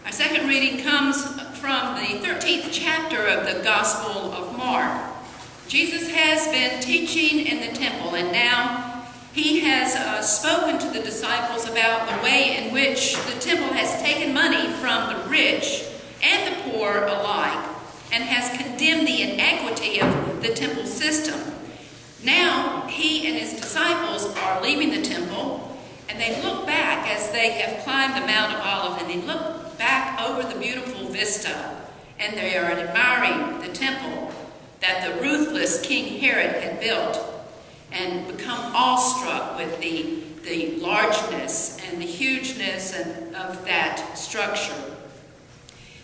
Our second reading comes from the 13th chapter of the Gospel of Mark. Jesus has been teaching in the temple, and now he has spoken to the disciples about the way in which the temple has taken money from the rich and the poor alike, and has condemned the inequity of the temple system. Now he and his disciples are leaving the temple, and they look back as they have climbed the Mount of Olives, and they look back over the beautiful vista, and they are admiring the temple that the ruthless King Herod had built, and become awestruck with the largeness and the hugeness of that structure.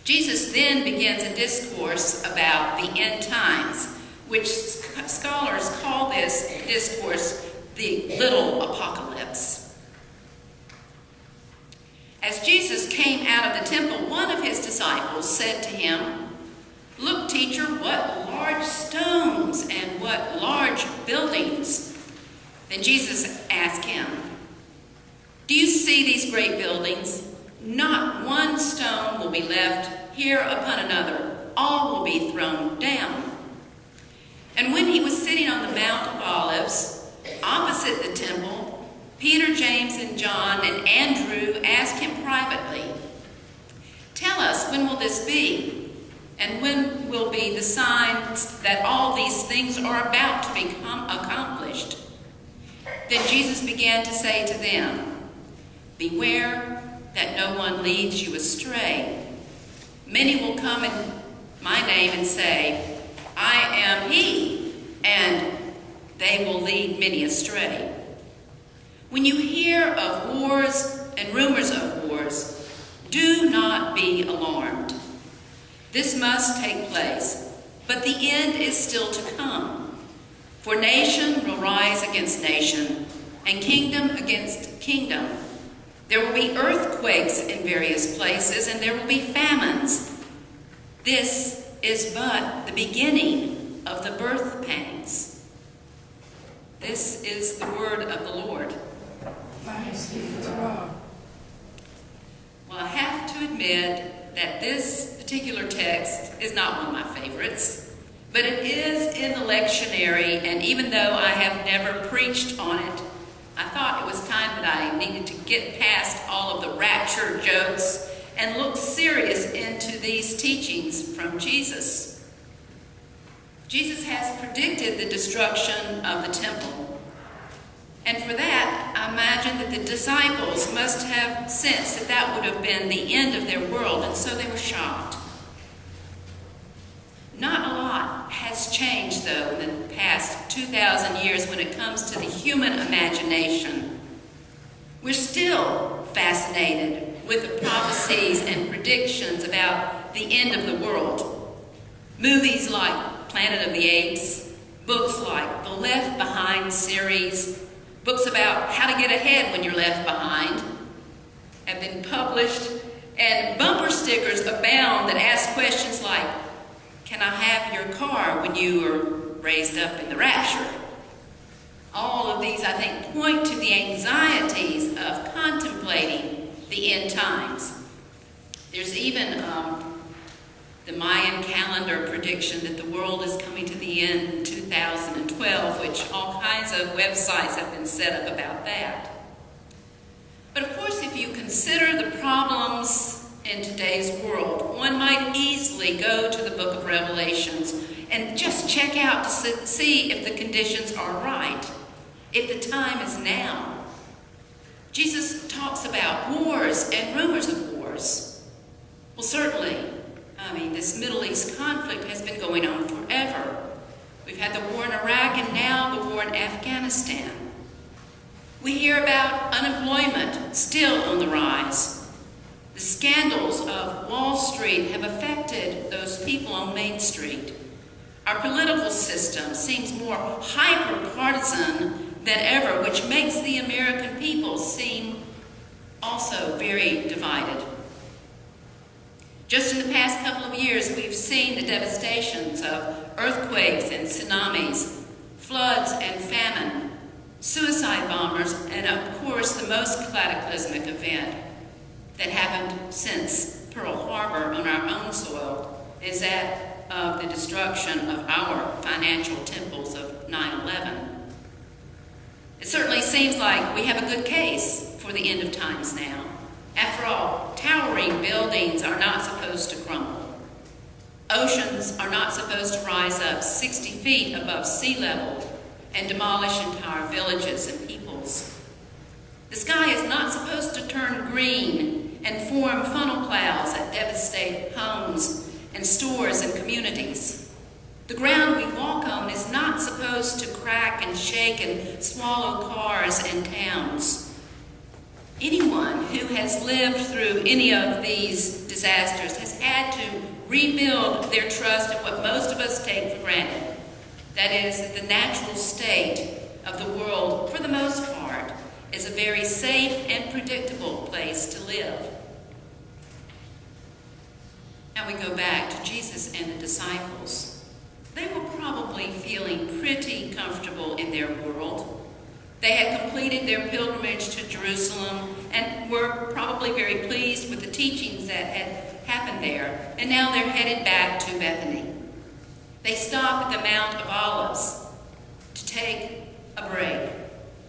Jesus then begins a discourse about the end times, which scholars call this discourse the little apocalypse. As Jesus came out of the temple, one of his disciples said to him, "Look, teacher, what large stones and what large buildings." Then Jesus asked him, "Do you see these great buildings? Not one stone will be left here upon another. All will be thrown down." And when he was sitting on the Mount of Olives, opposite the temple, Peter, James, and John, and Andrew asked him privately, "Tell us, when will this be? And when will be the signs that all these things are about to become accomplished?" Then Jesus began to say to them, "Beware that no one leads you astray. Many will come in my name and say, 'I am he,' and they will lead many astray. When you hear of wars and rumors of wars, do not be alarmed. This must take place, but the end is still to come. For nation will rise against nation, and kingdom against kingdom. There will be earthquakes in various places, and there will be famines. This is but the beginning of the birth pangs." This is the word of the Lord. Thanks be to God. Well, I have to admit that this particular text is not one of my favorites, but it is in the lectionary, and even though I have never preached on it, I thought it was time that I needed to get past all of the rapture jokes and look serious into these teachings from Jesus. Jesus has predicted the destruction of the temple. And for that, I imagine that the disciples must have sensed that that would have been the end of their world, and so they were shocked. Not a lot has changed, though, in the past 2,000 years when it comes to the human imagination. We're still fascinated with the prophecies and predictions about the end of the world. Movies like Planet of the Apes, books like the Left Behind series, books about how to get ahead when you're left behind have been published, and bumper stickers abound that ask questions like, "Can I have your car when you are raised up in the rapture?" All of these, I think, point to the anxieties of contemplating the end times. There's even the Mayan calendar prediction that the world is coming to the end in 2012, which all kinds of websites have been set up about that. But of course, if you consider the problems in today's world, one might easily go to the book of Revelations and just check out to see if the conditions are right, if the time is now. Jesus talks about wars and rumors of wars. Well, certainly, this Middle East conflict has been going on forever. We've had the war in Iraq and now the war in Afghanistan. We hear about unemployment still on the rise. The scandals of Wall Street have affected those people on Main Street. Our political system seems more hyper-partisan than ever, which makes the American people seem also very divided. Just in the past couple of years, we've seen the devastations of earthquakes and tsunamis, floods and famine, suicide bombers, and of course the most cataclysmic event that happened since Pearl Harbor on our own soil as that of the destruction of our financial temples of 9/11. It certainly seems like we have a good case for the end of times now. After all, towering buildings are not supposed to crumble. Oceans are not supposed to rise up 60 feet above sea level and demolish entire villages and peoples. The sky is not supposed to turn green and form funnel clouds that devastate homes and stores and communities. The ground we walk on is not supposed to crack and shake and swallow cars and towns. Anyone who has lived through any of these disasters has had to rebuild their trust in what most of us take for granted. That is, that the natural state of the world, for the most part, is a very safe and predictable place to live. Now we go back to Jesus and the disciples. They were probably feeling pretty comfortable in their world. They had completed their pilgrimage to Jerusalem and were probably very pleased with the teachings that had happened there, and now they're headed back to Bethany. They stop at the Mount of Olives to take a break,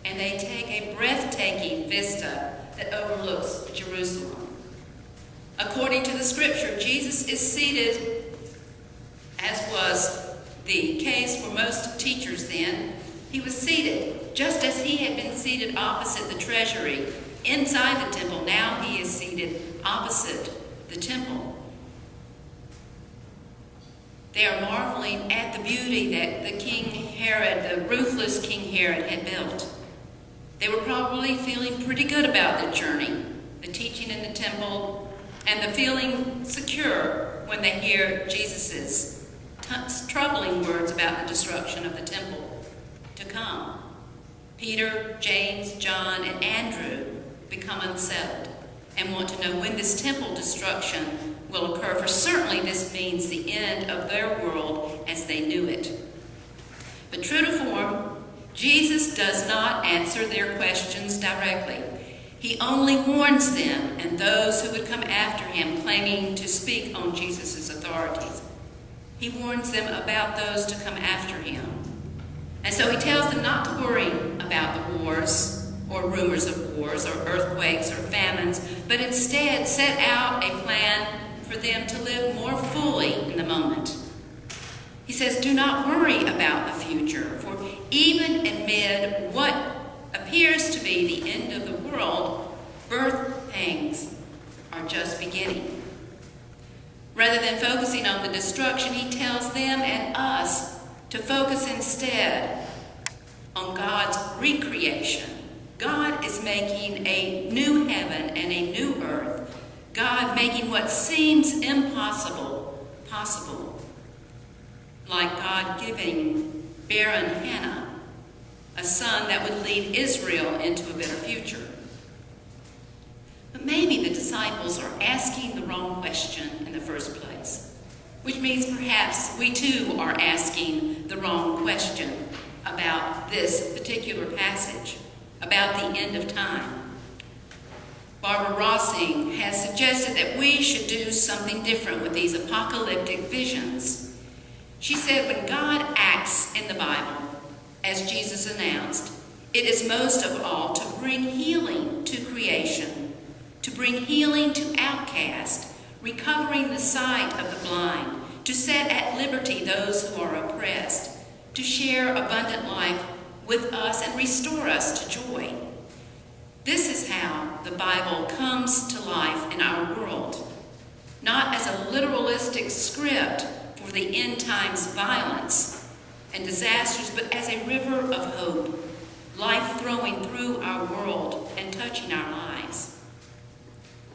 and they take a breathtaking vista that overlooks Jerusalem. According to the scripture, Jesus is seated, as was the case for most teachers then. He was seated, just as he had been seated opposite the treasury inside the temple. Now he is seated opposite the temple. They are marveling at the beauty that the King Herod, the ruthless King Herod, had built. They were probably feeling pretty good about the journey, the teaching in the temple, and the feeling secure when they hear Jesus' troubling words about the destruction of the temple to come. Peter, James, John, and Andrew become unsettled and want to know when this temple destruction will occur, for certainly this means the end of their world as they knew it. But true to form, Jesus does not answer their questions directly. He only warns them and those who would come after him claiming to speak on Jesus' authorities. He warns them about those to come after him. And so he tells them not to worry about the wars or rumors of wars or earthquakes or famines, but instead set out a plan for them to live more fully in the moment. He says, do not worry about the future, for even amid what appears to be the end of the world, birth pangs are just beginning. Rather than focusing on the destruction, he tells them and us to focus instead on God's recreation. God is making a new heaven and a new earth. God making what seems impossible possible. Like God giving barren Hannah a son that would lead Israel into a better future. But maybe the disciples are asking the wrong question in the first place, which means perhaps we too are asking the wrong question about this particular passage, about the end of time. Barbara Rossing has suggested that we should do something different with these apocalyptic visions. She said when God acts in the Bible, as Jesus announced, it is most of all to bring healing to creation, to bring healing to outcasts, recovering the sight of the blind, to set at liberty those who are oppressed, to share abundant life with us and restore us to joy. This is how the Bible comes to life in our world, not as a literalistic script for the end times violence and disasters, but as a river of hope, life flowing through our world and touching our lives.